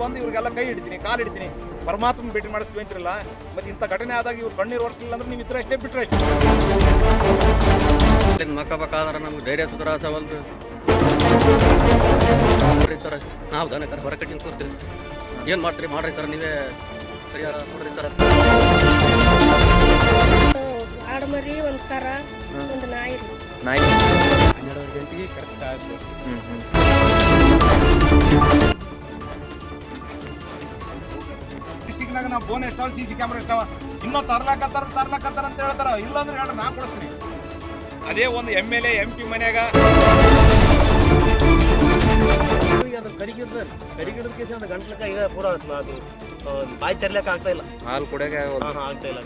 ಬಂದು ಇವ್ರಿಗೆಲ್ಲ ಕೈ ಹಿಡಿತೀನಿ, ಕಾಲು ಹಿಡಿತೀನಿ, ಪರಮಾತ್ಮ ಭೇಟಿ ಮಾಡಿಸ್ತೀವಿ ಅಂತಿರಲ್ಲ. ಮತ್ತೆ ಇಂಥ ಘಟನೆ ಆದಾಗ ಇವ್ರು ಕಣ್ಣೀರು ಒರೆಸಲಿಲ್ಲ ಅಂದ್ರೆ ನೀವು ಇದ್ರೆ ಅಷ್ಟೇ, ಬಿಟ್ರೆ ಅಷ್ಟೇ. ಮಕ್ಕಬೇಕಾದ್ರೆ ನಮ್ಗೆ ಧೈರ್ಯ ಸುಧಾರಿಸವಲ್ದು ಸರ್. ನಾವು ದನಕರ ಹೊರಕಟ್ಟಿನ ಕೂರ್ತೀವಿ, ಏನು ಮಾಡ್ತೀರಿ ಮಾಡ್ರಿ ಸರ್, ನೀವೇ ಪರಿಹಾರ ನೋಡ್ರಿ ಸರ್. ಆಡಮರಿ, ಒಂದು ಕರ, ಒಂದು ನಾಯಿ. 12 ಗಂಟೆಗೆ ಕರೆಕ್ಟ್ ಆಗ್ಬೋದು. ಡಿಸ್ಟಿಕ್ನಾಗ ನಾವು ಫೋನ್ ಎಷ್ಟಾವ, CC ಕ್ಯಾಮ್ರಾ ಎಷ್ಟಾವ, ಇನ್ನೂ ತರ್ಲಾಕತ್ತಾರ ಅಂತ ಹೇಳ್ತಾರ. ಇಲ್ಲಾಂದ್ರೆ ಹೇಳ್ರಿ, ನಾ ಕೊಡಿಸ್ತೀನಿ. ಅದೇ ಒಂದು MLA MP ಮನ್ಯಾಗ ಕರಿಗಿಡದ ಕೇಸ ಒಂದು ಗಂಟ್ಲಕ್ಕ ಈಗ ಪೂರ ಅದು ಬಾಯಿ ತರ್ಲಿಕ್ಕೆ ಆಗ್ತಾ ಇಲ್ಲ, ಹಾಲು ಕುಡಿಯೋಕೆ ಆಗ್ತಾ ಇಲ್ಲ.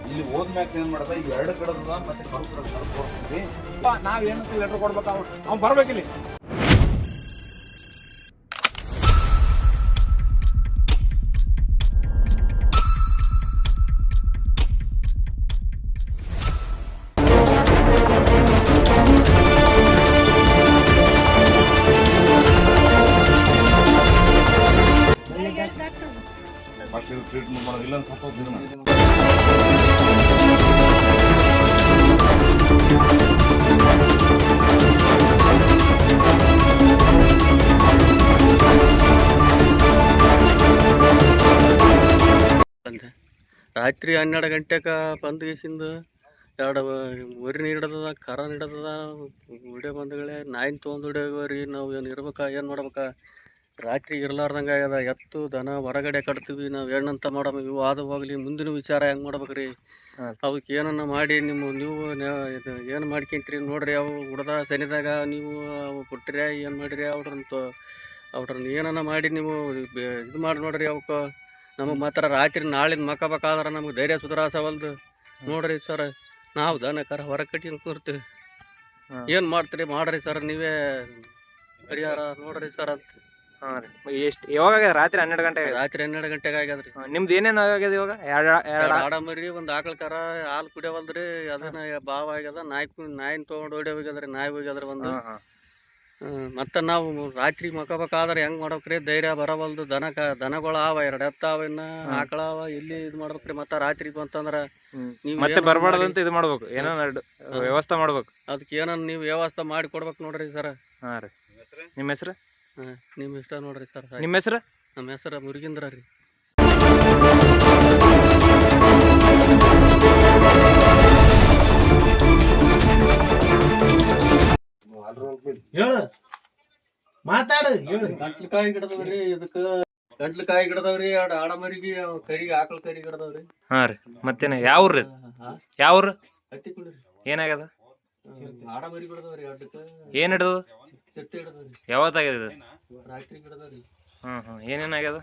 ಇಲ್ಲಿ ಹೋದ್ಮ್ಯಾಗ ಏನ್ ಮಾಡದ, ಈ 2 ಕಡದ ಮತ್ತೆ ಕೊಡ್ತೀವಿ. ನಾವೇನಂತ ಲೆಟರ್ ಕೊಡ್ಬೇಕು, ಅವ್ನು ಬರ್ಬೇಕಿಲ್ಲಿ. ಟ್ರೀಟ್ಮೆಂಟ್ ಮಾಡೋದು ಇಲ್ಲ ಸ್ವಲ್ಪ ರಾತ್ರಿ 12 ಗಂಟೆಗೆ ಬಂದು ಗೀಸಿಂದ 2 ಊರಿನ ಹಿಡದ, ಕರ ಹಿಡದ, ವಿಡಿಯೋ ಬಂದುಗಳೇ ನಾಯಿನ ತೊಗೊಂಡು ಹೊಡಿಯೋರಿ. ನಾವು ಏನು ಇರ್ಬೇಕಾ, ಏನು ಮಾಡ್ಬೇಕಾ, ರಾತ್ರಿ ಇರ್ಲಾರ್ದಂಗೆ ಆಗ್ಯದ. ಎತ್ತು ದನ ಹೊರಗಡೆ ಕಟ್ತೀವಿ ನಾವು, ಹೆಣ್ಣಂತ ಮಾಡಮ್ಮ. ಇವು ಆದ ಹೋಗ್ಲಿ, ಮುಂದಿನ ವಿಚಾರ ಹೆಂಗೆ ಮಾಡ್ಬೇಕ್ರಿ, ಅವಕ್ಕೆ ಏನನ್ನ ಮಾಡಿ ನೀವು ಏನು ಮಾಡ್ಕೊಂತೀರಿ ನೋಡ್ರಿ. ಅವು ಹುಡ್ದ ಸನಿದಾಗ ನೀವು ಅವು ಕೊಟ್ಟಿರಿ, ಏನು ಮಾಡಿರಿ, ಅವ್ರನ್ನ ಏನನ್ನ ಮಾಡಿ ನೀವು ಇದು ಮಾಡಿ ನೋಡ್ರಿ. ಅವಕ್ಕೆ ನಮಗೆ ಮಾತ್ರ ರಾತ್ರಿ ನಾಳಿನ ಮಕ್ಕಬೇಕಾದ್ರೆ ನಮ್ಗೆ ಧೈರ್ಯ ಸುಧಾರಿಸವಲ್ದು ನೋಡ್ರಿ ಸರ್. ನಾವು ದನಕರ ಹೊರಕಟ್ಟಿನ ಕೂರ್ತೀವಿ, ಏನು ಮಾಡ್ತೀರಿ ಮಾಡ್ರಿ ಸರ್, ನೀವೇ ಪರಿಹಾರ ನೋಡ್ರಿ ಸರ್ ಅಂತ. ಹಾಂ ರೀ. ಎಷ್ಟು ಯಾವಾಗ ಆಗ್ಯದ? ರಾತ್ರಿ 12 ಗಂಟೆ. ರಾತ್ರಿ 12 ಗಂಟೆಗೆ ಆಗ್ಯದ್ರಿ. ನಿಮ್ದು ಏನೇನು ಆಗ್ಯದ ಇವಾಗ? 2 ಆಡಮರಿ, ಒಂದು ಆಕಳ ಕರ, ಹಾಲು ಕುಡಿಯವಲ್ದ್ರಿ. ಅದನ್ನ ಬಾವ ಆಗ್ಯದ, ನಾಯಿನ ತೊಗೊಂಡು ಹೊಡಿ ಹೋಗ್ಯದ್ರಿ, ನಾಯಿ ಹೋಗ್ಯದ್ರಿ ಒಂದು. ಮತ್ತೆ ನಾವು ರಾತ್ರಿ ಮಕ್ಕಬೇಕಾದ್ರೆ ಹೆಂಗ್ ಮಾಡ್ಬೇಕ್ರಿ, ಧೈರ್ಯ ಬರವಲ್ದು. ದನಗಳು ಅವ, 2 ಎತ್ತಾವ, ಇನ್ನ ಆಕಳ ಅವ, ಇಲ್ಲಿ ಇದು ಮಾಡ್ಬೇಕ್ರಿ. ಮತ್ತೆ ರಾತ್ರಿ ಬಂತಂದ್ರ ನೀವು ಮತ್ತೆ ಬರ್ಬಾರ್ದಂತ ಇದು ಮಾಡ್ಬೇಕು, ಏನೋ ವ್ಯವಸ್ಥೆ ಮಾಡ್ಬೇಕು. ಅದಕ್ಕೆ ಏನನ್ನ ನೀವು ವ್ಯವಸ್ಥೆ ಮಾಡಿ ಕೊಡ್ಬೇಕು ನೋಡ್ರಿ ಸರ್. ಹಾಂ ರೀ. ನಿಮ್ಮ ಹೆಸರು? ನಿಮ್ಮ ಇಷ್ಟ ನೋಡ್ರಿ ಸರ್. ನಿಮ್ಮ ಹೆಸರು? ನಮ್ಮ ಹೆಸರು ಮುರುಗೇಂದ್ರ ರೀ. ಮಾತಾಡು. ಗಂಟ್ಲಕಾಯಿ ಗಿಡದವ್ರಿ, ಇದಕ್ಕೆ ಗಂಟ್ಲಕಾಯಿ ಗಿಡದವ್ರಿ. 2 ಆಡಮರಿಗೆ, ಕರಿಗೆ ಆಕಳ ಕರಿ ಗಿಡದವ್ರಿ. ಹಾಂ ರೀ. ಮತ್ತೇನ ಯಾವ್ರಿ? ಯಾವ್ರು? ಹತ್ತಿ ಕುಡಿರಿ. ಏನಾಗ್ಯದ? ಆಡಮರಿ ಗಿಡದವ್ರಿ. 2ಕ್ಕೆ ಏನು ಹಿಡಿದು? ಚೆತ್ತೆ ಹಿಡದವ್ರಿ. ಯಾವತ್ತಾಗ್ಯದ ಇದು? ರಾತ್ರಿ ಗಿಡದವ್ರಿ. ಏನೇನಾಗ್ಯದ?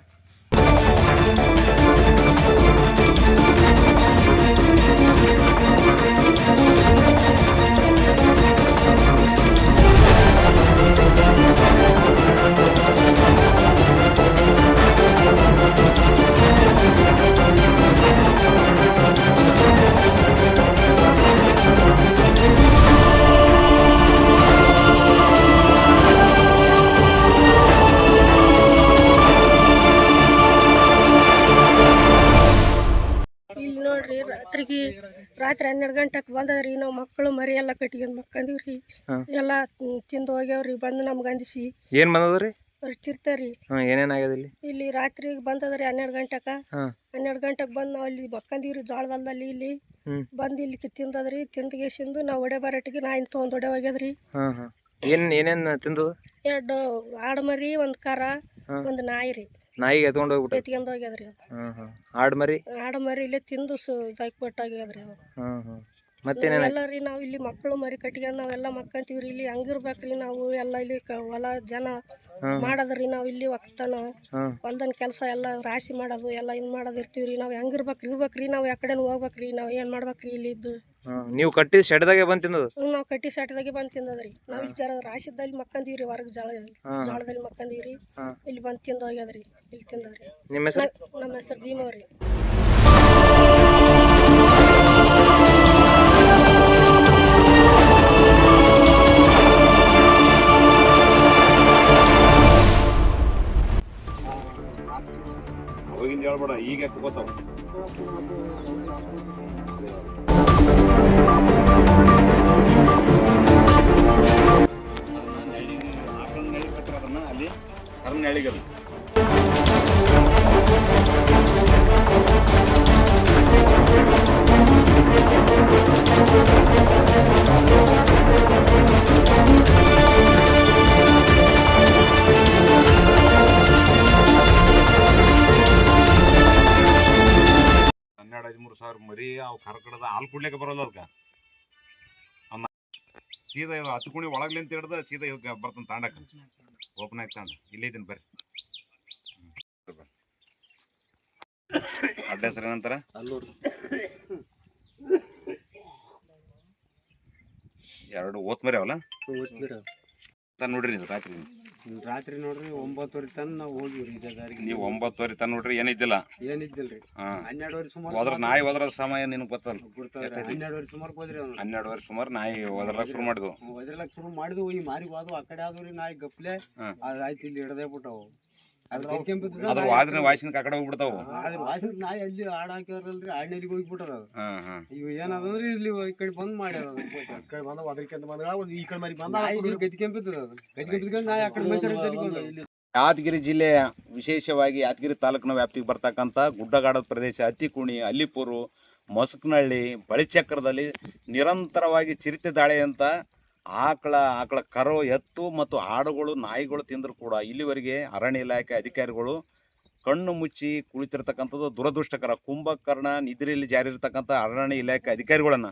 ರಾತ್ರಿ 12 ಗಂಟೆಗೆ ಬಂದದ್ರಿ. ನಾವು ಮಕ್ಕಳು ಮರಿ ಎಲ್ಲ ಕಟ್ಕೊಂಡು ಮಕ್ಕಂದಿವ್ರಿ. ಎಲ್ಲ ತಿಂದು ಹೋಗ್ಯಾವ್ರಿ. ಬಂದು ನಮ್ಗೆ ಅಂದಿಸಿ ಏನು ಬಂದದ್ರಿ? ಚಿರ್ತಾರಿ. ಏನೇನಾಗ್ಯದ ಇಲ್ಲಿ ರಾತ್ರಿಗೆ ಬಂದದ್ರಿ 12 ಗಂಟೆಗೆ. 12 ಗಂಟೆಗೆ ಬಂದು ನಾವು ಅಲ್ಲಿ ಮಕ್ಕಂದಿವ್ರಿ ಜೋಳದಲ್ಲಿ. ಇಲ್ಲಿ ಬಂದು ಇಲ್ಲಿ ತಿಂದದ್ರಿ. ತಿಂದ್ಗೇಸಿಂದು ನಾವು ಒಡೆ ಬರಟಿಗೆ ನಾಯಿನ ತೊಗೊಂಡು ಹೊಡೆ ಹೋಗ್ಯದ್ರಿ. ಏನೇನು ತಿಂದು? 2 ಆಡಮರಿ, ಒಂದು ಕರ, ಒಂದು ನಾಯಿ ರೀ. ನಾಯಿಗೆ ಎತ್ಕೊಂಡು ಹೋಗ್ಬಿಟ್ಟು ಎತ್ಕೊಂಡು ಹೋಗ್ಯದ್ರಿ. ಆಡ್ಮರಿ ಇಲ್ಲೇ ತಿಂದು ಇದಾಕಿ ಕೊಟ್ಟಾಗ್ಯದ್ರಿ. ಮತ್ತೇನ ಎಲ್ಲ ರೀ ನಾವು ಇಲ್ಲಿ ಮಕ್ಕಳು ಮರಿ ಕಟ್ಕೊಂಡು ನಾವೆಲ್ಲ ಮಕ್ಕಂತೀವ್ರಿ. ಇಲ್ಲಿ ಹಂಗಿರ್ಬೇಕ್ರಿ ನಾವು ಎಲ್ಲ. ಇಲ್ಲಿ ಹೊಲ ಜನ ಮಾಡದ್ರಿ. ನಾವು ಇಲ್ಲಿ ಒಕ್ಕತನ ಹೊಲ್ದನ್ ಕೆಲಸ ಎಲ್ಲ ರಾಶಿ ಮಾಡೋದು ಎಲ್ಲ ಇನ್ ಮಾಡೋದು ಇರ್ತೀವ್ರಿ. ನಾವು ಇರ್ಬೇಕ್ರಿ. ನಾವು ಯಾಕಡೆ ಹೋಗ್ಬೇಕ್ರಿ. ನಾವು ಏನ್ ಮಾಡ್ಬೇಕ್ರಿ ಇಲ್ಲಿ ಇದ್ದು? ನೀವು ಕಟ್ಟಿ ಶೆಡ್ದಾಗೆ ಬಂದು ತಿನ್ನೋದು? ನಾವು ಕಟ್ಟಿ ಸೆಟ್ದಾಗೆ ಬಂದು ತಿಂದದ್ರಿ. ನಾವು ಇಲ್ಲಿ ರಾಶಿದಲ್ಲಿ ಮಕ್ಕಂದೀವ್ರಿ. ಹೊರಗೆ ಜೋಳದಲ್ಲಿ ಮಕ್ಕಂದೀವ್ರಿ. ಇಲ್ಲಿ ಬಂದು ತಿಂದು ಹೋಗ್ಯದ್ರಿ. ಇಲ್ಲಿ ತಿಂದದ್ರಿ. ನಿಮ್ಮ ಹೆಸರು? ನಮ್ಮ ಹೆಸರು ಭೀಮವ್ರಿ. ಮಾಡಬೇಡ, ಈಗ ತಗೋತಾವ. ಅದನ್ನ ಅಲ್ಲಿ ಕರ್ನ ನೆಳಿಗಲ್ಲ. $12,000-13,000 ಮರಿ ಅವು ಕರ್ಕಡದ ಹಾಲು ಕುಡ್ಲಿಕ್ಕೆ ಬರೋಲ್ಲ ಅದಕ್ಕೆ. ಸೀದಾ ಹತ್ತು ಕುಣಿ ಒಳಗ್ಲಿಂತ ಹಿಡ್ದು ಸೀದಾ ಇವಾಗ ಬರ್ತಾನೆ ತಾಂಡಕ್ಕೆ, ಓಪನ್ ಆಗಿ ತಾಂಡ. ಇಲ್ಲೇ ಇದ್ದೀನಿ ಬರ್ರಿ. ಅಡ್ಡ ಹೆಸರು ಏನಂತಾರ? ಅಲ್ಲೂರು. ಎರಡು ಓತ್ ಮರಿ ಅವಲ್ಲ ನೋಡ್ರಿ. ನೀವು ರಾತ್ರಿ ನೋಡ್ರಿ 9:00 ತನ ನಾವು ಹೋಗಿವ್ರಿ. ಇದೇ ದಾರಿಗೆ ನೀವು 9:00 ತನ ನೋಡ್ರಿ, ಏನಿದ್ದಿಲ್ಲ. ಏನಿದ್ದಿಲ್ರಿ. 12:00 ಸುಮಾರು ಹೋದ್ರ ನಾಯಿ ಹೋದ್ರ ಸಮಯ ನಿನಗೆ ಗೊತ್ತಲ್ಲ. 12:00 ಸುಮಾರು ಹೋದ್ರಿ. 12:00 ಸುಮಾರು ನಾಯಿ ಹೋದ್ರಕ್ಕೆ ಶುರು ಮಾಡಿದ್ವು. ಹೋದ್ರಲಕ್ ಶುರು ಮಾಡಿದ್ವು. ಈ ಮಾರಿ ಹೋದ್ವು ಆ ಕಡೆ ಆದ್ರಿ. ನಾಯಿ ಗಪ್ಲೆ ಆಯ್ತು ಇಲ್ಲಿ ಹಿಡ್ದೇ ಬಿಟ್ಟವು. ಅದ್ರ ವಾಸಿನ ಆ ಕಡೆ ಹೋಗ್ಬಿಡ್ತಾವ. ಅದ್ರ ವಾಸಿನ ನಾಯಿ ಅಲ್ಲಿ ಆಡ್ ಹಾಕ್ಯಾರಲ್ರಿ, ಆಡ್ನೇಲಿಗೆ ಹೋಗ್ಬಿಟ್ಟಾರ. ಇವ್ ಏನದಂದ್ರಿ ಇಲ್ಲಿ ಈ ಕಡೆ ಬಂದ್ ಮಾಡ್ಯಾರ. ಯಾದಗಿರಿ ಜಿಲ್ಲೆಯ ವಿಶೇಷವಾಗಿ ಯಾದಗಿರಿ ತಾಲೂಕಿನ ವ್ಯಾಪ್ತಿಗೆ ಬರ್ತಕ್ಕಂಥ ಗುಡ್ಡಗಾಡದ ಪ್ರದೇಶ ಹತ್ತಿಕುಣಿ, ಅಲ್ಲಿಪುರು, ಮಸ್ಕನಹಳ್ಳಿ, ಬಳಿಚಕ್ರದಲ್ಲಿ ನಿರಂತರವಾಗಿ ಚಿರತೆ ದಾಳಿ ಅಂತ ಆಕಳ ಕರು, ಎತ್ತು ಮತ್ತು ಆಡುಗಳು, ನಾಯಿಗಳು ತಿಂದರೂ ಕೂಡ ಇಲ್ಲಿವರೆಗೆ ಅರಣ್ಯ ಇಲಾಖೆ ಅಧಿಕಾರಿಗಳು ಕಣ್ಣು ಮುಚ್ಚಿ ಕುಳಿತಿರ್ತಕ್ಕಂಥದ್ದು ದುರದೃಷ್ಟಕರ. ಕುಂಭಕರ್ಣ ನಿದ್ರೆಯಲ್ಲಿ ಜಾರಿ ಇರತಕ್ಕಂಥ ಅರಣ್ಯ ಇಲಾಖೆ ಅಧಿಕಾರಿಗಳನ್ನು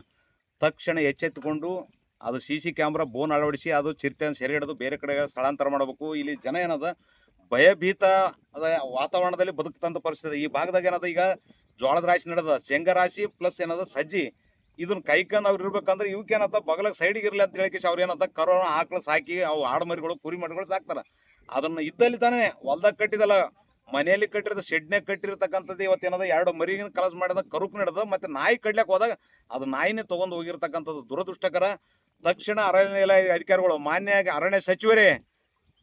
ತಕ್ಷಣ ಎಚ್ಚೆತ್ತುಕೊಂಡು ಅದು CC ಕ್ಯಾಮ್ರಾ ಬೋನ್ ಅಳವಡಿಸಿ ಅದು ಚಿರತೆಯನ್ನು ಸೆರೆ ಹಿಡಿದು ಬೇರೆ ಕಡೆ ಸ್ಥಳಾಂತರ ಮಾಡಬೇಕು. ಇಲ್ಲಿ ಜನ ಏನದ ಭಯಭೀತ ವಾತಾವರಣದಲ್ಲಿ ಬದುಕುತ್ತಂಥ ಪರಿಸ್ಥಿತಿ. ಈ ಭಾಗದಾಗ ಏನದ ಈಗ ಜೋಳದ ರಾಶಿ ನಡೆದ, ಶೇಂಗಾ ರಾಶಿ ಪ್ಲಸ್ ಏನದ ಸಜ್ಜಿ. ಇದನ್ನ ಕೈಕಂದು ಅವ್ರು ಇರ್ಬೇಕಂದ್ರೆ ಇವಕ್ಕೇನತ್ತ ಬಗಲಾಗ ಸೈಡಿಗೆ ಇರಲಿ ಅಂತ ಹೇಳಿ ಅವ್ರು ಏನಂತ ಕರೋನ ಆಕಳು ಸಾಕಿ ಅವು ಆಡುಮರಿಗಳು ಕುರಿ ಮರಿಗಳು ಸಾಕ್ತಾರ. ಅದನ್ನ ಇದ್ದಲ್ಲಿ ತಾನೇ ಹೊಲ್ದಾಗ ಕಟ್ಟಿದಲ್ಲ, ಮನೆಯಲ್ಲಿ ಕಟ್ಟಿರೋದು ಶೆಡ್ನಾಗ ಕಟ್ಟಿರ್ತಕ್ಕಂಥದ್ದು ಇವತ್ತೇನದ 2 ಮರಿಗಿನ ಕಲಸ್ ಮಾಡಿದ ಕರುಕ್ ನಡೆದ. ಮತ್ತೆ ನಾಯಿ ಕಡ್ಲಿಕ್ಕೆ ಹೋದಾಗ ಅದು ನಾಯಿನೇ ತೊಗೊಂಡು ಹೋಗಿರ್ತಕ್ಕಂಥದ್ದು ದುರದೃಷ್ಟಕರ. ತಕ್ಷಣ ಅರಣ್ಯ ಇಲಾಖೆ ಅಧಿಕಾರಿಗಳು, ಮಾನ್ಯ ಅರಣ್ಯ ಸಚಿವರೇ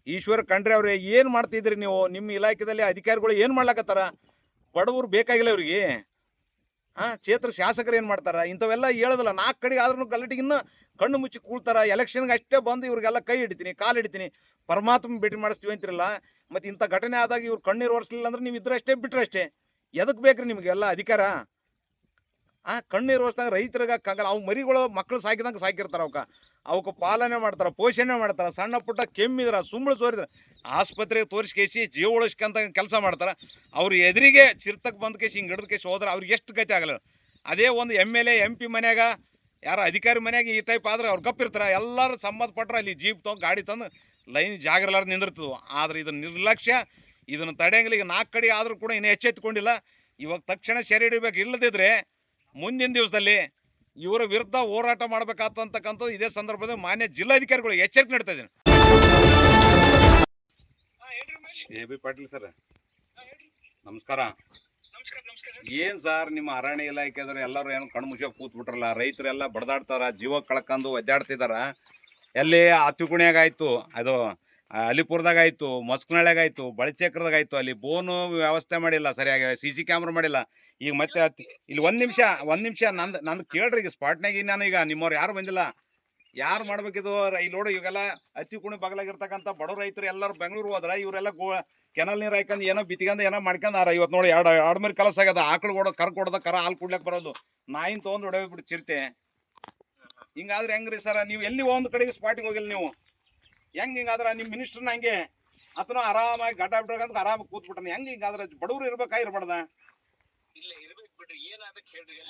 ಈಶ್ವರ ಖಂಡ್ರೆ ಅವ್ರೆ, ಏನು ಮಾಡ್ತಿದ್ರಿ ನೀವು? ನಿಮ್ಮ ಇಲಾಖೆಯಲ್ಲಿ ಅಧಿಕಾರಿಗಳು ಏನು ಮಾಡ್ಲಾಕತ್ತಾರ? ಬಡವರು ಬೇಕಾಗಿಲ್ಲ ಇವ್ರಿಗೆ. ಕ್ಷೇತ್ರ ಶಾಸಕರು ಏನು ಮಾಡ್ತಾರ? ಇಂಥವೆಲ್ಲ ಹೇಳೋದಿಲ್ಲ. 4 ಕಡೆಗೆ ಆದ್ರೂ ಗಲಾಟಿಗಿನ್ನ ಕಣ್ಣು ಮುಚ್ಚಿ ಕೂಳ್ತಾರ. ಎಲೆಕ್ಷನ್ಗೆ ಅಷ್ಟೇ ಬಂದು ಇವ್ರಿಗೆಲ್ಲ ಕೈ ಹಿಡಿತೀನಿ, ಕಾಲು ಹಿಡಿತೀನಿ, ಪರಮಾತ್ಮ ಭೇಟಿ ಮಾಡಿಸ್ತೀವಿ ಅಂತಿರಲ್ಲ. ಮತ್ತು ಇಂಥ ಘಟನೆ ಆದಾಗ ಇವ್ರು ಕಣ್ಣೀರು ಒರೆಸಲಿಲ್ಲ ಅಂದ್ರೆ ನೀವು ಇದ್ರೆ ಅಷ್ಟೇ ಬಿಟ್ರೆ ಅಷ್ಟೇ. ಎದಕ್ಕೆ ಬೇಕ್ರಿ ನಿಮಗೆಲ್ಲ ಅಧಿಕಾರ? ಕಣ್ಣೀರು ಒರೆಸ್ದಾಗ ರೈತರಿಗೆ ಕಾಗಲ್ಲ. ಅವು ಮರಿಗಳು ಮಕ್ಕಳು ಸಾಕಿದಂಗೆ ಸಾಕಿರ್ತಾರೆ. ಅವಕ್ಕೆ ಪಾಲನೆ ಮಾಡ್ತಾರೆ, ಪೋಷಣೆ ಮಾಡ್ತಾರೆ. ಸಣ್ಣ ಪುಟ್ಟ ಕೆಮ್ಮಿದ್ರೆ, ಸುಂಬಳು ಸೋರಿದ್ರೆ ಆಸ್ಪತ್ರೆಗೆ ತೋರಿಸ್ಕೇಸಿ ಜೀವ ಉಳಿಸ್ಕೊಂತ ಕೆಲಸ ಮಾಡ್ತಾರೆ. ಅವ್ರು ಎದುರಿಗೆ ಚಿರ್ತಕ್ಕೆ ಬಂದು ಕೇಸಿ ಹಿಂಗೆ ಹಿಡಿದು ಕೇಸಿ ಹೋದ್ರೆ ಅವ್ರಿಗೆ ಎಷ್ಟು ಗತಿ ಆಗಲ್ಲ. ಅದೇ ಒಂದು MLA MP ಮನ್ಯಾಗ ಯಾರು ಅಧಿಕಾರಿ ಮನ್ಯಾಗ ಈ ಟೈಪ್ ಆದ್ರೆ ಅವ್ರು ಗಪ್ಪಿರ್ತಾರೆ. ಎಲ್ಲರೂ ಸಂಬಂಧಪಟ್ಟರೆ ಅಲ್ಲಿ ಜೀಪ್ ತೊಗೊಂಡು ಗಾಡಿ ತಂದು ಲೈನ್ ಜಾಗರಲ್ಲಾರು ನಿಂದಿರ್ತದೆ. ಆದರೆ ಇದನ್ನು ನಿರ್ಲಕ್ಷ್ಯ, ಇದನ್ನು ತಡೆಯಂಗಿಲ್ಲ. ಈಗ 4 ಕಡೆ ಆದರೂ ಕೂಡ ಇನ್ನೂ ಎಚ್ಚೆತ್ತುಕೊಂಡಿಲ್ಲ. ಇವಾಗ ತಕ್ಷಣ ಸೆರೆ ಹಿಡಿಬೇಕು. ಇಲ್ಲದಿದ್ರೆ ಮುಂದಿನ ದಿವಸದಲ್ಲಿ ಇವರ ವಿರುದ್ಧ ಹೋರಾಟ ಮಾಡಬೇಕಾಗ್ತಕ್ಕಂಥದ್ದು ಇದೇ ಸಂದರ್ಭದಲ್ಲಿ ಮಾನ್ಯ ಜಿಲ್ಲಾಧಿಕಾರಿಗಳು ಎಚ್ಚರಿಕೆ ನೀಡ್ತಾ ಇದ್ದೀನಿ. AB ಪಾಟೀಲ್ ಸರ್ ನಮಸ್ಕಾರ. ಏನ್ ಸರ್ ನಿಮ್ಮ ಅರಣ್ಯ ಇಲಾಖೆ ಅಂದ್ರೆ ಎಲ್ಲರೂ ಏನು ಕಣ್ಣು ಮುಚ್ಚ ಕೂತ್ ಬಿಟ್ರಲ್ಲ? ರೈತರೆಲ್ಲ ಬಡದಾಡ್ತಾರ, ಜೀವ ಕಳ್ಕೊಂಡು ಒದ್ದಾಡ್ತಿದಾರ. ಎಲ್ಲಿ ಹತ್ತಿಕುಣಿಯಾಗಾಯ್ತು, ಅದು ಅಲಿಪುರದಾಗ ಆಯ್ತು, ಮಸ್ಕನಹಳ್ಳಿಯಾಗ ಆಯ್ತು, ಬಳಿಚಕ್ರದಾಗ ಆಯ್ತು. ಅಲ್ಲಿ ಬೋನು ವ್ಯವಸ್ಥೆ ಮಾಡಿಲ್ಲ ಸರಿಯಾಗಿ, CC ಕ್ಯಾಮ್ರಾ ಮಾಡಿಲ್ಲ. ಈಗ ಮತ್ತೆ ಇಲ್ಲಿ ಒಂದ್ ನಿಮಿಷ ನಂದು ಕೇಳ್ರಿ. ಈಗ ಸ್ಪಾಟ್ನಾಗ ನಾನು ಈಗ ನಿಮ್ಮವ್ರು ಯಾರು ಬಂದಿಲ್ಲ. ಯಾರು ಮಾಡ್ಬೇಕಿದು? ಇಲ್ಲಿ ನೋಡಿ, ಇವಾಗೆಲ್ಲ ಹತ್ತಿಕುಣಿ ಬಗಲಾಗಿರ್ತಕ್ಕಂಥ ಬಡ ರೈತರು ಎಲ್ಲರೂ ಬೆಂಗಳೂರು ಹೋದ್ರ ಇವರೆಲ್ಲ ಕೆನಲ್ ನೀರು ಹಾಕೊಂಡು ಏನೋ ಬಿತ್ಕೊಂಡು ಏನೋ ಮಾಡ್ಕೊಂಡಾರ. ಇವತ್ತು ನೋಡಿ 2 ಮರಿ ಕಲಸ ಆಗ್ಯದ. ಆಕಳು ಕೊಡೋದ ಕರ ಹಾಲು ಕುಡ್ಲಕ್ಕೆ ಬರೋದು, ನಾಯಿನ ತೊಗೊಂಡು ಹೊಡೆಯೋಗ್ಬಿಟ್ಟು ಚಿರತೆ. ಹಿಂಗಾದ್ರೆ ಹೆಂಗ್ರಿ ಸರ? ನೀವು ಎಲ್ಲಿ ಒಂದು ಕಡೆಗೆ ಸ್ಪಾಟಿಗೆ ಹೋಗಿಲ್ಲ ನೀವು? ಹಿಂಗಾದ್ರೆ ನಿಮ್ಮ ಮಿನಿಸ್ಟರ್ನ ಹಂಗೆ ಆತನ ಆರಾಮಾಗಿ ಗಡ್ಡ ಬಿಟ್ಟಾಗಂತ ಆರಾಮಾಗಿ ಕೂತ್ಬಿಟ್ಟಾನೆ. ಹಿಂಗಾದ್ರೆ ಬಡವರು ಇರ್ಬೇಕಾ ಇರ್ಬಾರ್ದ?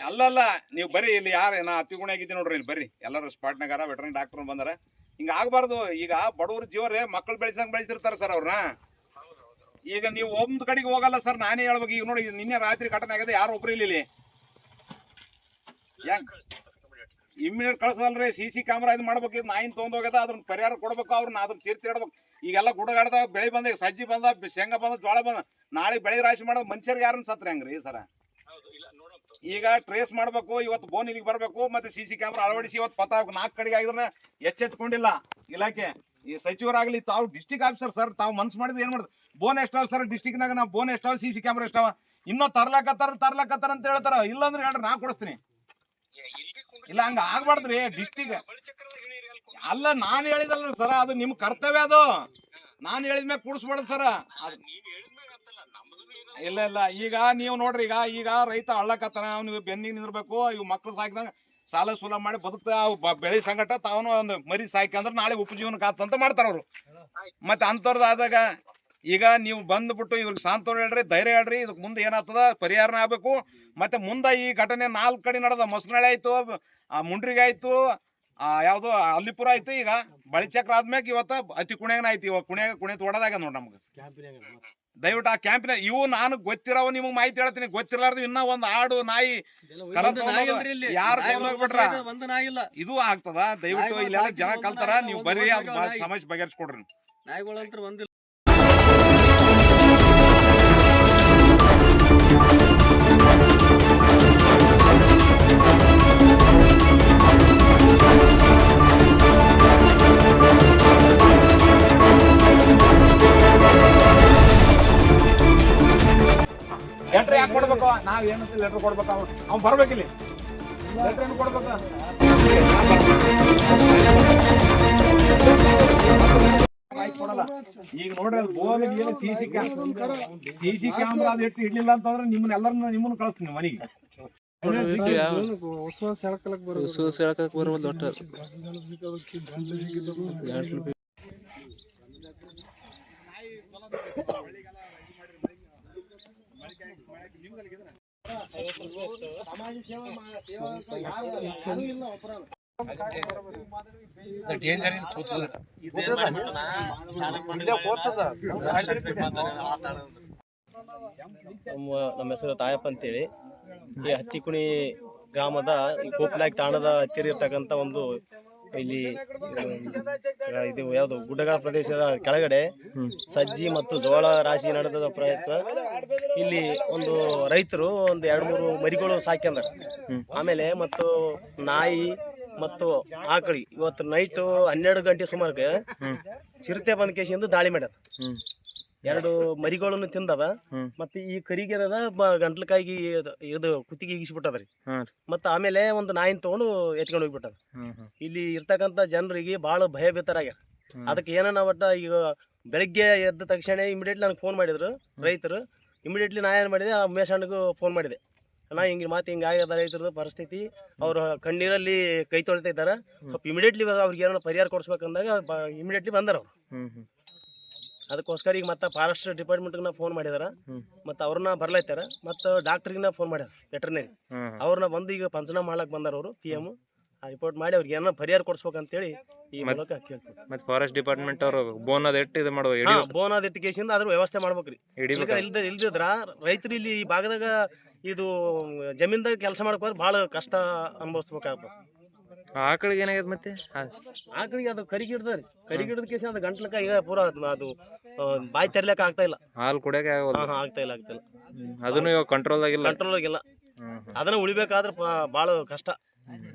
ಅಲ್ಲಲ್ಲ, ನೀವು ಬರ್ರಿ ಇಲ್ಲಿ. ಯಾರು ನಾ ಹತ್ತಿಗುಣಿಯಾಗಿದ್ದೀನಿ ನೋಡ್ರಿ, ಇಲ್ಲಿ ಬರ್ರಿ. ಎಲ್ಲರೂ ಸ್ಪಾಟ್ನಾಗಾರ ವೆಟರ್ನರಿ ಡಾಕ್ಟರ್ ಬಂದಾರ. ಹಿಂಗ ಆಗ್ಬಾರ್ದು. ಈಗ ಬಡವ್ರ ಜೀವರೇ ಮಕ್ಕಳು ಬೆಳೆಸಿರ್ತಾರ ಸರ್ ಅವ್ರನ್ನ. ಈಗ ನೀವು ಒಂದು ಕಡೆಗೆ ಹೋಗಲ್ಲ ಸರ್, ನಾನೇ ಹೇಳ್ಬೇಕು. ಈಗ ನೋಡಿ, ನಿನ್ನೆ ರಾತ್ರಿ ಘಟನೆ ಆಗದೆ, ಯಾರು ಒಬ್ರು ಇಲ್ಲಿ ಇಮ್ಮಿಡಿಯೇಟ್ ಕಳ್ಸಲ್ರಿ. CC ಕ್ಯಾಮ್ರಾ ಇದು ಮಾಡ್ಬೇಕು. ಇದು ನಾಯಿನ ತೊಗೊಂಡೋಗ್ಯದ, ಅದ್ರ ಪರಿಹಾರ ಕೊಡ್ಬೇಕು. ಅವ್ರನ್ನ ಅದನ್ನ ತೀರ್ತಿಡ್ಬೇಕು. ಈಗೆಲ್ಲ ಗುಡಗಾಡ್ದ ಬೆಳೆ ಬಂದ, ಸಜ್ಜಿ ಬಂದ, ಶೇಂಗಾ ಬಂದ, ಜೋಳ ಬಂದ. ನಾಳೆ ಬೆಳೆ ರಾಶಿ ಮಾಡೋದು ಮನುಷ್ಯರಿಗೆ ಯಾರನ್ನ ಸತ್ರಿ ಹೆಂಗ್ರಿ ಸರ? ಈಗ ಟ್ರೇಸ್ ಮಾಡ್ಬೇಕು. ಇವತ್ತು ಬೋನ್ ಇಲ್ಲಿಗೆ ಬರಬೇಕು. ಮತ್ತೆ CC ಕ್ಯಾಮ್ರಾ ಅಳವಡಿಸಿ ಇವತ್ತು ಪತ್ತ 4 ಕಡೆಗೆ ಆಗಿದ್ರೆ ಎಚ್ಚೆತ್ಕೊಂಡಿಲ್ಲ ಇಲಾಖೆ. ಈ ಸಚಿವರಾಗ್ಲಿ, ತಾವು ಡಿಸ್ಟಿಕ್ ಆಫೀಸರ್ ಸರ್, ತಾವು ಮನ್ಸು ಮಾಡಿದ್ರೆ ಏನ್ ಮಾಡುದು? ಬೋನ್ ಎಷ್ಟಾವ ಸರ್ ಡಿಸ್ಟಿಕ್ನಾಗ? ನಾವು ಬೋನ್ ಎಷ್ಟಾವ, CC ಕ್ಯಾಮ್ರಾ ಎಷ್ಟಾವ? ಇನ್ನೂ ತರ್ಲಕತ್ತಾರ ಅಂತ ಹೇಳ್ತಾರ. ಇಲ್ಲಾಂದ್ರೆ ಹೇಳ್ರಿ ನಾ ಕೊಡಿಸ್ತೀನಿ. ಇಲ್ಲ ಹಂಗ ಆಗ್ಬಾರ್ದ್ರಿ. ಡಿಸ್ಟಿಕ್ ಅಲ್ಲ ನಾನ್ ಹೇಳಿದಲ್ರಿ ಸರ, ಅದು ನಿಮ್ ಕರ್ತವ್ಯ. ಅದು ನಾನ್ ಹೇಳಿದ್ಮ್ಯಾಗ ಕೂಡಿಸ್ಬಾರ್ದು ಸರ. ಇಲ್ಲ ಈಗ ನೀವು ನೋಡ್ರಿ, ಈಗ ರೈತ ಅಳ್ಳಕತ್ತಾನ, ಅವ್ನಿಗೆ ಬೆನ್ನಿಗೆ ನಿಂದಿರ್ಬೇಕು. ಇವ್ ಮಕ್ಳು ಸಾಕಿದಂಗ ಸಾಲ ಸೂಲ ಮಾಡಿ ಬದುಕ್ತಾ ಬೆಳೆ ಸಂಗಟ ತಾವನು ಒಂದು ಮರಿ ಸಾಕಿ ಅಂದ್ರೆ ನಾಳೆ ಉಪಜೀವನಕ್ಕೆ ಆತಂತ ಮಾಡ್ತಾರ ಅವ್ರು. ಮತ್ತೆ ಅಂತವ್ರದ್ದು ಆದಾಗ ಈಗ ನೀವು ಬಂದ್ಬಿಟ್ಟು ಇವ್ರಿಗೆ ಸಾಂತ್ವನ ಹೇಳ್ರಿ, ಧೈರ್ಯ ಹೇಳ್ರಿ, ಇದಕ್ಕೆ ಮುಂದೆ ಏನಾಗ್ತದ ಪರಿಹಾರನ ಆಗ್ಬೇಕು. ಮತ್ತೆ ಮುಂದೆ ಈ ಘಟನೆ 4 ಕಡೆ ನಡೆದ. ಮೊಸನಳ್ಳಿ ಆಯ್ತು, ಮುಂಡ್ರಿಗೆ ಆಯ್ತು, ಯಾವ್ದು ಅಲ್ಲಿಪುರ ಆಯ್ತು, ಈಗ ಬಳಿಚಕ್ರ ಆದ್ಮ್ಯಾಗ ಇವತ್ತ ಅತಿ ಕುಣ್ಯಾಗನ ಆಯ್ತು. ಇವಾಗ ಕುಣೆ ತೋಡದಾಗ ನೋಡ್ ನಮ್ಗೆ. ದಯವಿಟ್ಟು ಆ ಕ್ಯಾಂಪಿನ ಇವು ನಾನು ಗೊತ್ತಿರೋವು ನಿಮ್ಗೆ ಮಾಹಿತಿ ಹೇಳ್ತೀನಿ. ಗೊತ್ತಿರಲಾರ್ದು ಇನ್ನ ಒಂದು ಆಡು ನಾಯಿ ಯಾರು ಹೋಗ್ಬಿಟ್ರ ಇದು ಆಗ್ತದ. ದಯವಿಟ್ಟು ಇಲ್ಲೆಲ್ಲ ಜನ ಕಲ್ತಾರ. ನೀವು ಬರ್ರಿ, ಅದು ಸಮಸ್ಯೆ ಬಗೆಹರಿಸ್ಕೊಡ್ರಿ. ನಾಯಿಗಳಂತ್ರ ಒಂದಿಲ್ಲ. ಲೆಟ್ರ್ ಯಾಕೆ ಕೊಡ್ಬೇಕು? ನಾವ್ ಏನಂತ ಲೆಟ್ರ್ ಕೊಡ್ಬೇಕು? ಅವ್ನು ಬರ್ಬೇಕಿಲ್ಲಿ. ಲೆಟ್ರ್ ಏನು ಕೊಡ್ಬೇಕು? ಈಗ ನೋಡ್ರಿ, ಅಲ್ಲಿ ಬೋನಿಗೆ ಸಿಸಿ ಕ್ಯಾಮ್ರಾ ಅದು ಇಟ್ಟು ಇಡ್ಲಿಲ್ಲ ಅಂತಂದ್ರೆ ನಿಮ್ಮನ್ನ ಕಳಿಸ್ತೀನಿ ಮನೆಗೆ. ಸೆಳಕಕ್ ಬರೋದು ಒಟ್ಟ ನಮ್ಮ ಹೆಸರು ತಾಯಪ್ಪ ಅಂತೇಳಿ. ಈ ಹತ್ತಿಕುಣಿ ಗ್ರಾಮದ ಈ ಗೋಪನಾಯಕ್ ತಾಣದ ಹತ್ತಿರ ಇರ್ತಕ್ಕಂಥ ಒಂದು ಇಲ್ಲಿ ಇದು ಯಾವುದು ಗುಡ್ಡಗಾಡ ಪ್ರದೇಶದ ಕೆಳಗಡೆ ಸಜ್ಜಿ ಮತ್ತು ಜೋಳ ರಾಶಿ ನಡೆದ ಪ್ರಯತ್ನ. ಇಲ್ಲಿ ಒಂದು ರೈತರು ಒಂದು 2-3 ಮರಿಗಳು ಸಾಕ್ಯಂದಾರ. ಆಮೇಲೆ ಮತ್ತು ನಾಯಿ ಮತ್ತು ಆಕಳಿ ಇವತ್ತು ನೈಟ್ 12 ಗಂಟೆ ಸುಮಾರಿಗೆ ಚಿರತೆ ಬಂದ ಕೇಸಿಂದ ದಾಳಿ ಮಾಡ್ಯಾರ. 2 ಮರಿಗಳನ್ನು ತಿಂದವ. ಮತ್ತೆ ಈ ಕರಿಗೆರದ ಗಂಟ್ಲಕಾಯಿಗೆ ಇದು ಕುತ್ತಿಗೆ ಇಗಿಸ್ಬಿಟ್ಟದ್ರಿ. ಮತ್ತ ಆಮೇಲೆ ಒಂದು ನಾಯಿನ ತಗೊಂಡು ಎತ್ಕೊಂಡು ಹೋಗ್ಬಿಟ್ಟದ. ಇಲ್ಲಿ ಇರ್ತಕ್ಕಂಥ ಜನರಿಗೆ ಬಹಳ ಭಯಭೀತರಾಗ್ಯಾರ. ಅದಕ್ಕೆ ಏನ ಒಟ್ಟ ಈಗ ಬೆಳಗ್ಗೆ ಎದ್ದ ತಕ್ಷಣ ಇಮಿಡಿಯೇಟ್ಲಿ ನನಗೆ ಫೋನ್ ಮಾಡಿದ್ರು ರೈತರು. ಇಮಿಡಿಯೇಟ್ಲಿ ನಾ ಏನು ಮಾಡಿದೆ, ಆ ಉಮೇಶ್ ಅಣ್ಣಗೂ ಫೋನ್ ಮಾಡಿದೆ. ಅಣ್ಣ ಹಿಂಗೆ ಆಗ್ಯದ ರೈತರದ ಪರಿಸ್ಥಿತಿ, ಅವ್ರ ಕಣ್ಣೀರಲ್ಲಿ ಕೈ ತೊಳಿತಾ ಇದ್ದಾರೆ, ಸ್ವಲ್ಪ ಇಮಿಡಿಯೇಟ್ಲಿ ಅವ್ರಿಗೆ ಏನೋ ಪರಿಹಾರ ಕೊಡಿಸ್ಬೇಕಂದಾಗ ಇಮಿಡಿಯೇಟ್ಲಿ ಬಂದಾರ ಅವ್ರು. ಅದಕ್ಕೋಸ್ಕರ ಈಗ ಮತ್ತೆ ಫಾರೆಸ್ಟ್ ಡಿಪಾರ್ಟ್ಮೆಂಟ್ಗೆ ಫೋನ್ ಮಾಡಿದಾರ. ಮತ್ತೆ ಅವ್ರನ್ನ ಬರ್ಲೈತಾರ. ಮತ್ತು ಡಾಕ್ಟ್ರಿಗಿನ ಫೋನ್ ಮಾಡ್ಯಾರ, ವೆಟರ್ನರಿ. ಅವ್ರನ್ನ ಬಂದು ಈಗ ಪಂಚನಾಮ ಮಾಡಕ್ ಬಂದಾರ ಅವರು. PM ರಿಪೋರ್ಟ್ ಮಾಡಿ ಅವ್ರಿಗೆ ಏನೋ ಪರಿಹಾರ ಕೊಡಿಸ್ಬೇಕಂತೇಳಿ ಈ ಮೂಲಕ ಕೇಳ್ತೀವಿ. ಮತ್ತೆ ಫಾರೆಸ್ಟ್ ಡಿಪಾರ್ಟ್ಮೆಂಟ್ ಅವರು ಬೋನ್ ಅದ ಇಟ್ಟು ಇದು ಮಾಡ್ಬೇಕು, ಬೋನ್ ಅದ ಇಟ್ಟಿಗೆಸಿಂದ ಅದ್ರ ವ್ಯವಸ್ಥೆ ಮಾಡ್ಬೇಕ್ರಿ. ಇಲ್ದಿದ್ರ ರೈತರು ಇಲ್ಲಿ ಈ ಭಾಗದಾಗ ಇದು ಜಮೀನ್ದಾಗ ಕೆಲಸ ಮಾಡ್ಕೋದ್ರೆ ಭಾಳ ಕಷ್ಟ ಅನುಭವಿಸ್ಬೇಕಾಗ್ತದೆ. ಆಕಳಿಗೆ ಏನಾಗ್ಯದ? ಮತ್ತೆ ಆಕಳಿಗೆ ಅದು ಕರಿಗಿಡದ ಕೇಸ ಅದು ಗಂಟ್ಲಕ್ಕ ಈಗ ಪೂರಾ ಅದು ಬಾಯಿ ತೆರ್ಲಕ್ಕ ಆಗ್ತಾ ಇಲ್ಲ. ಹಾಲು ಕುಡಿಯಕ್ಕೆ ಆಗ್ತಾ ಇಲ್ಲ. ಅದನ್ನು ಇವಾಗ ಕಂಟ್ರೋಲ್ ಆಗಿಲ್ಲ. ಅದನ್ನ ಉಳಿಬೇಕಾದ್ರೆ ಭಾಳ ಕಷ್ಟ.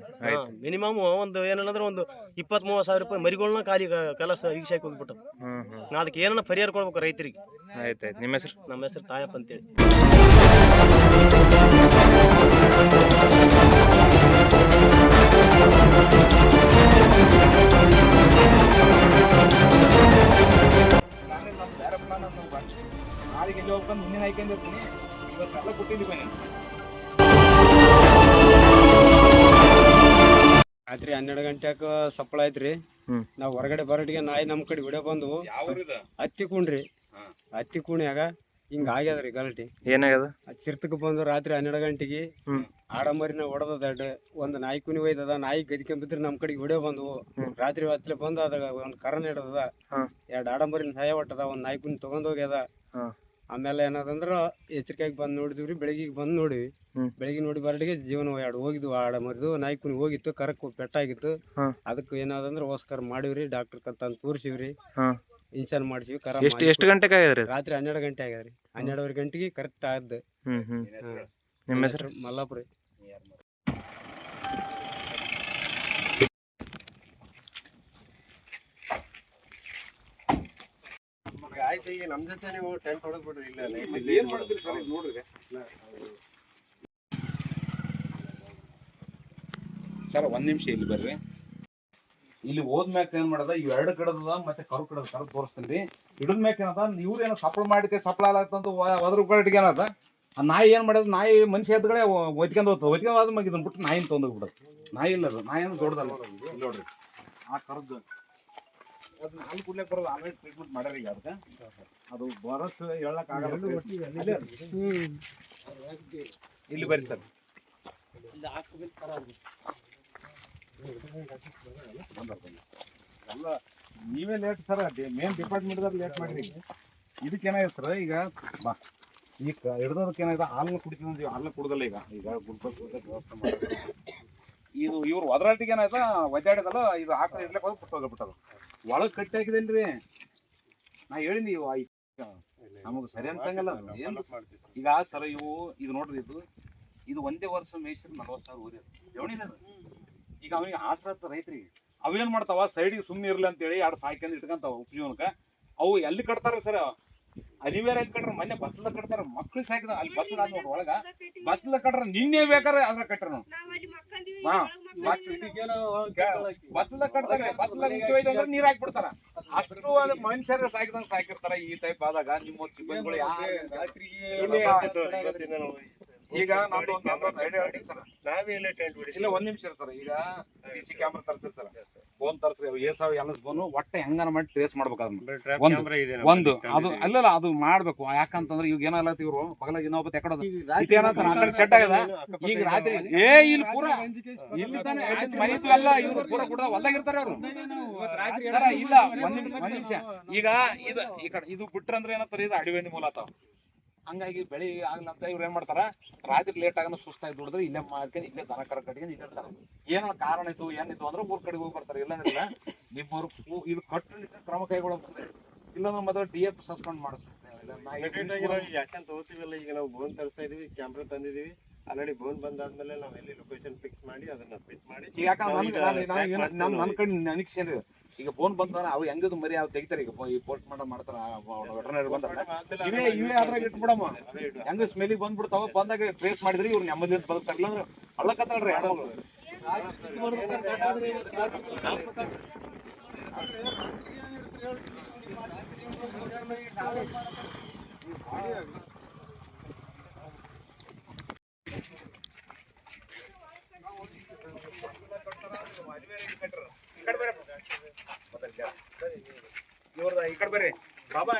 ಮಿನಿಮಮ್ ಒಂದು ಏನಿಲ್ಲಂದ್ರೆ ಒಂದು 20-30 ಸಾವಿರ ರೂಪಾಯಿ ಮರಿಗಳನ್ನ ಖಾಲಿ ಕೆಲಸ ಈಗಶಾಕ್ ಹೋಗ್ಬಿಟ್ಟು. ಅದಕ್ಕೆ ಏನನ್ನ ಪರಿಹಾರ ಕೊಡ್ಬೇಕು ರೈತರಿಗೆ. ಆಯ್ತಾಯ್ತು. ನಿಮ್ಮ ಹೆಸರು? ನಮ್ಮ ಹೆಸರು ತಾಯಪ್ಪ ಅಂತೇಳಿ. ನಾಳೆಗೆ ಎಲ್ಲಿ ಹೋಗ್ಕೊಂಡು ಮುಂದಿನ ಹಾಕೊಂಡಿರ್ತೀನಿ. ಇವತ್ತೆಲ್ಲ ಕೊಟ್ಟಿದ್ದೀವಿ. ರಾತ್ರಿ 12 ಗಂಟೆಕ ಸಪ್ಪಳ ಐತ್ರಿ. ನಾವ್ ಹೊರಗಡೆ ಬರೋಟಿಗೆ ನಾಯಿ ನಮ್ ಕಡೆ ವಿಡಿಯೋ ಬಂದು ಹತ್ತಿ ಕುಣ್ಯಾಗ ಹಿಂಗ ಆಗ್ಯದ್ರಿ ಗಲಾಟಿ. ಏನಾಗ್ಯದ? ಚಿರ್ತಕ್ ಬಂದು ರಾತ್ರಿ 12 ಗಂಟೆಗೆ ಆಡಂಬರಿನ ಹೊಡೆದ ಒಂದ್ ನಾಯಿ ಕುನಿ ಒಯ್ದದ. ನಾಯಿ ಗದಿಕೊಂಬಿದ್ರೆ ನಮ್ ಕಡೆಗೆ ವಿಡಿಯೋ ಬಂದವು. ರಾತ್ರಿ ಹೊತ್ತಲೆ ಬಂದು ಅದಾಗ ಒಂದ್ ಕರನ್ ಹಿಡದ, 2 ಆಡಂಬರಿನ ಸಹಾಯ ಹೊಟ್ಟದ, ಒಂದ್ ನಾಯಿ ಕುನಿ ತಗೊಂಡ್ ಹೋಗ್ಯದ. ಆಮೇಲೆ ಏನದಂದ್ರ ಎಚ್ಚರಿಕೆಯಾಗಿ ಬಂದ್ ನೋಡಿದ್ವಿ. ಬೆಳಗ್ಗೆ ಬಂದ್ ನೋಡಿವಿ. ಬೆಳಿಗ್ಗೆ ನೋಡಿ ಬರಟಿಗೆ ಜೀವನ 2 ಹೋಗಿದ್ವು. ಆಡಂಬರಿದು ನಾಯಿ ಕುನಿ ಹೋಗಿತ್ತು, ಕರಕ್ ಪೆಟ್ಟಾಗಿತ್ತು. ಅದಕ್ಕೆ ಏನಾದಂದ್ರ ಓಸ್ಕರ ಮಾಡಿವ್ರಿ. ಡಾಕ್ಟರ್ ತಂದು ತೋರಿಸಿವ್ರಿ, ಇನ್ಶನ್ ಮಾಡಿಸಿವಿ. ಎಷ್ಟು ಗಂಟೆಗೆ ಆಗ್ಯದ್ರಿ? ರಾತ್ರಿ 12 ಗಂಟೆ ಆಗ್ಯದ್ರಿ. 12:30 ಗಂಟೆಗೆ ಕರೆಕ್ಟ್ ಆದ್. ನಿಮ್ಮ ಹೆಸರು? ಮಲ್ಲಾಪುರಿ. ಆಯ್ತು, ಈಗ ನಮ್ ಜೊತೆ ನೀವು ಟೆಂಟ್ ಹೊಡೆದ್ ಬಿಡ್ರಿ. ಇಲ್ಲ ಏನ್ ಮಾಡ್ತೀರಿ ಸರ್ ಇದು ನೋಡ್ರಿ ಸರ್, ಒಂದ್ ನಿಮಿಷ ಇಲ್ಲಿ ಬರ್ರಿ. ಇಲ್ಲಿ ಹೋದ್ಮ್ಯಾಕ ಏನ್ ಮಾಡದ ಇವ್ ಎರಡು ಕಡದ ಮತ್ತೆ ಕರು ಕಡದ ಕರು ತೋರಿಸ್ತೀನಿ. ಹಿಡಿದ್ಮ್ಯಾಕ ಏನದ ಇವ್ರೇನೋ ಸಪ್ಳ ಮಾಡಿಕೆ ಸಪ್ಳ ಆಗತ್ತಂತ ಅದ್ರ ಕಡೆಗೆ ಏನದ ಆ ನಾಯಿ ಏನ್ ಮಾಡೋದು, ನಾಯಿ ಮನುಷ್ಯ ಎದ್ಗಳೇ ಒತ್ಕೊಂಡ್ ಹೋಗ್ತದೆ. ಒತ್ಕೊಂಡ್ ಹೋದ್ ಮಗ ಇದನ್ನ ಬಿಟ್ಟು ನಾಯಿನ ತೊಗೊಂಡೋಗ್ಬಿಡೋದು. ನಾಯಿ ಇಲ್ಲ, ಅದು ನಾಯಿ ಅಂದ್ರೆ ದೊಡ್ಡದಲ್ಲ. ಇಲ್ಲಿ ನೋಡ್ರಿ ಆ ಕರದ್ದು ಅದನ್ನ ಹಾಲು ಕುಡ್ಲಿಕ್ಕೆ ಬರೋದು. ಆಲ್ರೆಡಿ ಟ್ರೀಟ್ಮೆಂಟ್ ಮಾಡ್ಯಾರ ಈಗ ಅದಕ್ಕೆ. ಅದು ಬರೋಷ್ಟು ಹೇಳಕ್ ಆಗಲ್ಲ. ಇಲ್ಲಿ ಬರ್ರಿ ಸರ್. ಎಲ್ಲ ನೀವೇ late sir, main department late ಮಾಡ್ರಿ. ಇದಕ್ಕೆ ಏನಾಗಿರ್ತಾರ ಈಗ ಬಾ ಈಗ ಹಿಡ್ದೋದಕ್ಕೆ ಏನಾಗಿದೆ, ಹಾಲನ್ನ ಕುಡಿತೀವಿ, ಹಾಲನ್ನ ಕುಡ್ದಲ್ಲ. ಈಗ ಗುಡ್ಬೇಕು ವ್ಯವಸ್ಥೆ ಮಾಡೋದು ಇದು ಇವ್ರು ಒದರಾಟಿಗೆ ಏನಾಯ್ತ ಒದ್ದಾಡಿದಲ್ಲ, ಇದು ಹಾಕಿ ಇಡ್ಲಿಕ್ಕೆ ಹೋಗಿ ಬಿಟ್ಟು ಹೋಗ್ಬಿಟ್ಟದು. ಒಳಗೆ ಕಟ್ಟಿ ಹಾಕಿದೇನ್ರಿ ನಾ ಹೇಳಿನಿ. ಇವು ನಮಗೆ ಸರಿ ಅನ್ಸಂಗಲ್ಲ ಏನ್ ಈಗ ಸರ್. ಇದು ನೋಡ್ರಿ, ಇದು ಒಂದೇ ವರ್ಷ ಮೇಯ್ಸಿದ್ರೆ 40,000 ಊರಿ ಜವಣಿನ. ಈಗ ಅವನಿಗೆ ಆಸರತ್ತ ರೈತರಿಗೆ ಅವೇನ್ ಮಾಡ್ತಾವ, ಸೈಡಿಗೆ ಸುಮ್ಮನೆ ಇರ್ಲಿ ಅಂತೇಳಿ 2 ಸಾಯ್ಕೊಂಡ್ ಇಟ್ಕೊಂತಾವ ಉಪಜೀವನಕ್ಕೆ. ಅವು ಎಲ್ಲಿ ಕಟ್ತಾರ ಸರ್, ಅನಿವೇರ್ ಎಲ್ಲಿ ಕಟ್ರ, ಮೊನ್ನೆ ಬಸ್ಸದ ಕಟ್ತಾರ. ಮಕ್ಳು ಸಾಕಿದ ಅಲ್ಲಿ ಬಸ್ಸದ ನೋಡ್ರಿ, ಒಳಗ ಬಸ್ಸದ ಕಟ್ರ. ನಿನ್ನೆ ಬೇಕಾರೆ ಅದ್ರ ಕಟ್ರ ನಾವು ಬಸ್ಸದ ಕಟ್ತಾರೆ. ಬಸ್ಸದಾಗ ಮುಚ್ಚೋಯ್ತು ನೀರ್ ಹಾಕ್ಬಿಡ್ತಾರ. ಅಷ್ಟು ಅದು ಮನುಷ್ಯರ ಸಾಕಿದಂಗ ಸಾಕಿರ್ತಾರ. ಈ ಟೈಪ್ ಆದಾಗ ನಿಮ್ಮ ಸಿಬ್ಬಂದಿಗಳು ಈಗ ನಮ್ದು ಐಡಿಯಾ ಹೇಳ್ತೀನಿ ಸರ್. ಇಲ್ಲ ಒಂದ್ ನಿಮಿಷ ಸರ್. ಈಗ CC camera ತರ್ಸಿರ್ sir, phone ತರ್ಸ್ರಿ. Esau ಎಲ್ಲ ಫೋನು ಒಟ್ಟ ಹೆಂಗನ ಮಾಡಿ ಟ್ರೇಸ್ ಮಾಡ್ಬೇಕು ಅದನ್ನ. ಒಂದು ಅದು ಅಲ್ಲಲ್ಲ, ಅದು ಮಾಡ್ಬೇಕು. ಯಾಕಂತಂದ್ರೆ ಈಗ ಏನಾಗಲ್ಲ, ಇವ್ರು ಬಗಲಾಗ ಇನ್ನೊಬ್ಬ ಎಕಡೆ ಸೆಟ್ ಆಗದ. ಈಗ ರಾತ್ರಿ ಇಲ್ಲಿ ಪೂರ ಇಲ್ಲಿ ತಾನೆ ಮನಿತು ಎಲ್ಲ ಇವ್ರು ಪೂರ ಕೂಡ ಹೊಲ್ದಾಗಿರ್ತಾರೆ ಅವ್ರು. ಇಲ್ಲ ಒಂದ್ ನಿಮಿಷ. ಈಗ ಇದು ಬಿಟ್ರಂದ್ರೆ ಏನಂತಾರೆ, ಇದು ಅಡಿವೆಣ್ಣಿ ಮೂಲ ಆತಾವ. ಹಂಗಾಗಿ ಬೆಳಿ ಆಗ್ಲಂತ ಇವ್ರು ಏನ್ ಮಾಡ್ತಾರ, ರಾತ್ರಿ ಲೇಟ್ ಆಗ ಸುಸ್ತಾಗಿ ದುಡಿದ್ರೆ ಇಲ್ಲೇ ಮಾಡ್ಕೊಂಡು ಇಲ್ಲೇ ದನ ಕರ ಕಟ್ಕೊಂಡು ಇಲ್ಲೇ ಇರ್ತಾರ. ಏನೋ ಕಾರಣ ಇತ್ತು ಏನಿತ್ತು ಅಂದ್ರೆ ಊರ್ ಕಡೆಗೆ ಹೋಗಿ ಬರ್ತಾರೆ. ಇಲ್ಲಂದ್ರಿಲ್ಲ ನಿಮ್ಮವ್ರು ಇದು ಕಟ್ಟುನಿಟ್ಟಿನ ಕ್ರಮ ಕೈಗೊಳ್ಳಬೇಕು. ಇಲ್ಲಾಂದ್ರೆ ಮೊದಲು DF ಸಸ್ಪೆಂಡ್ ಮಾಡಿಸ್ಬೇಕು. ಆಕ್ಷನ್ ತಗೋತೀವಲ್ಲ. ಈಗ ನಾವು ಬೋನ್ ತರಿಸ್ತಾ ಇದೀವಿ, ಕ್ಯಾಮ್ರಾ ತಂದಿದೀವಿ. ಆಲ್ರೆಡಿ ಬೋನ್ ಬಂದಾದ್ಮೇಲೆ ನಾವು ಎಲ್ಲಿ ಲೊಕೇಶನ್ ಫಿಕ್ಸ್ ಮಾಡಿ ಅದನ್ನ ಫಿಟ್ ಮಾಡಿ. ನನ್ನ ಕಡೆ ಅನಿಕ್ಷೆ ಈಗ ಬೋನ್ ಬಂದ ಅವು ಹೆಂಗದು ಮರಿ ಅವ್ ತೆಗಿತಾರೆ. ಈಗ ಈ ಪೋಸ್ಟ್ ಮಾಡ್ತಾರ ವೆಟರ್ನರಿ ಬಂದ್ರೆ ಇವೇ ಅದ್ರಾಗ ಇಟ್ಬಿಡಮ್ಮ. ಹೆಂಗ ಸ್ಮೆಲಿಗೆ ಬಂದ್ಬಿಡ್ತಾವ. ಬಂದಾಗ ಟ್ರೇಸ್ ಮಾಡಿದ್ರಿ ಇವ್ರು ನೆಮ್ಮದಿ ಅಂತ ಬದುಕ್ತಾರ. ಇಲ್ಲಾಂದ್ರೆ ಹಳ್ಳಕತ್ತಾಳ್ರಿ ಹೆಣ್ಮಗಳು. ಈ ಕಡೆ ಬರ್ರಿ ಬಾಬಾ.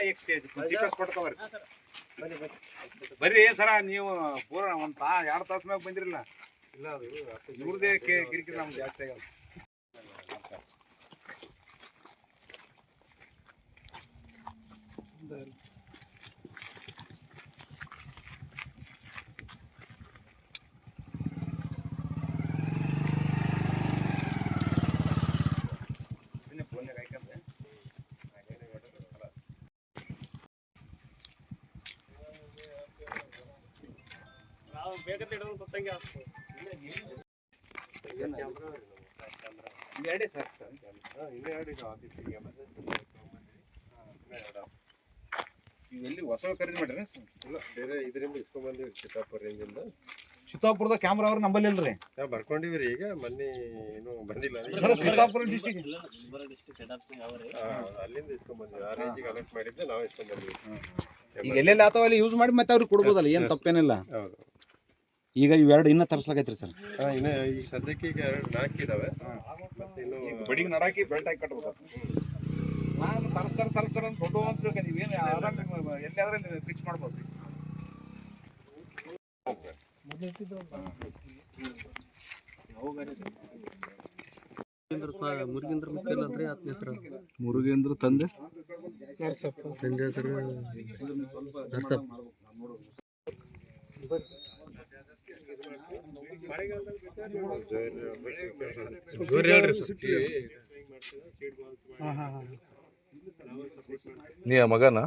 ಬರ್ರಿ ಸರ, ನೀವು ಪೂರ ಒಂದ್ 2 ತಾಸ ಮ್ಯಾಗ ಬಂದಿರಲ್ಲ. ಇಲ್ಲ ಅದು ಇವ್ರದೇ ಕಿರಿಕಿರಿ ನಮ್ಗೆ ಜಾಸ್ತಿ ಆಗಲ್ಲ. ಎಲ್ಲಿ ಹೊಸ ಖರೀದಿ ಮಾಡ್ರಿ? ಬೇರೆ ಇದರಿಂದ ಇಸ್ಕೊಂಡ್ಬಂದಿವಿ, ಚಿತ್ತಾಪುರ ರೇಂಜಿಂದ. ಚಿತ್ತಾಪುರದ ಕ್ಯಾಮ್ರಾ ಅವ್ರು ನಂಬಲ್ಲಿ ಇಲ್ರಿ. ಬರ್ಕೊಂಡಿವ್ರಿ. ಈಗ ಮೊನ್ನೆ ಏನು ಬಂದಿಲ್ಲ. ಚಿತ್ತಾಪುರ ಡಿಸ್ಟಿಕ್ ಅಲ್ಲಿಂದ ಇಸ್ಕೊಂಡ್ಬಂದ್ವಿ. ಆ ರೇಂಜಿಗೆ ಅಲರ್ಟ್ ಮಾಡಿದ್ದೆ ನಾವು ಇಸ್ಕೊಂಡ್ಬಂದ್ವಿ. ಈಗ ಎಲ್ಲೆಲ್ಲಿ ಆತಾವ ಅಲ್ಲಿ ಯೂಸ್ ಮಾಡಿ ಮತ್ತೆ ಅವ್ರಿಗೆ ಕೊಡ್ಬೋದಲ್ಲ, ಏನ್ ತಪ್ಪೇನಿಲ್ಲ. ಹೌದು. ಈಗ ಇವೆರಡು ಇನ್ನ ತರ್ಸ್ಲಾಗೈತ್ರಿ ಸರ್. ಇನ್ನು ಈಗ ಸದ್ಯಕ್ಕೆ ಈಗ 4 ಇದಾವೆ. ಮತ್ತೆ ಇನ್ನು ಬಡಿಗೆ ನಡಾಕಿ ಬೆಲ್ಟ್ ಹಾಕಿ ಕಟ್ಬೇಕು. ನಾನು ತರಿಸ್ತಾರ ಅಂತ ದೊಡ್ಡ ಅಂತ ತಿಳ್ಕೊಂಡು ನೀವೇನು ಎಲ್ಲಿ ಆದ್ರೆ ಫಿಕ್ಸ್ ಮಾಡ್ಬೋದು. ಮುರುಗೇಂದ್ರ ಮುಖ್ಯಲ್ರಿ ಆತ್ನ ಹೆಸರು. ಮುರುಗೇಂದ್ರ ತಂದೆ ತಂದೆ ಹೆಸರು ನರ್ಸಪ್ಪ. ನೀ ಮಗನ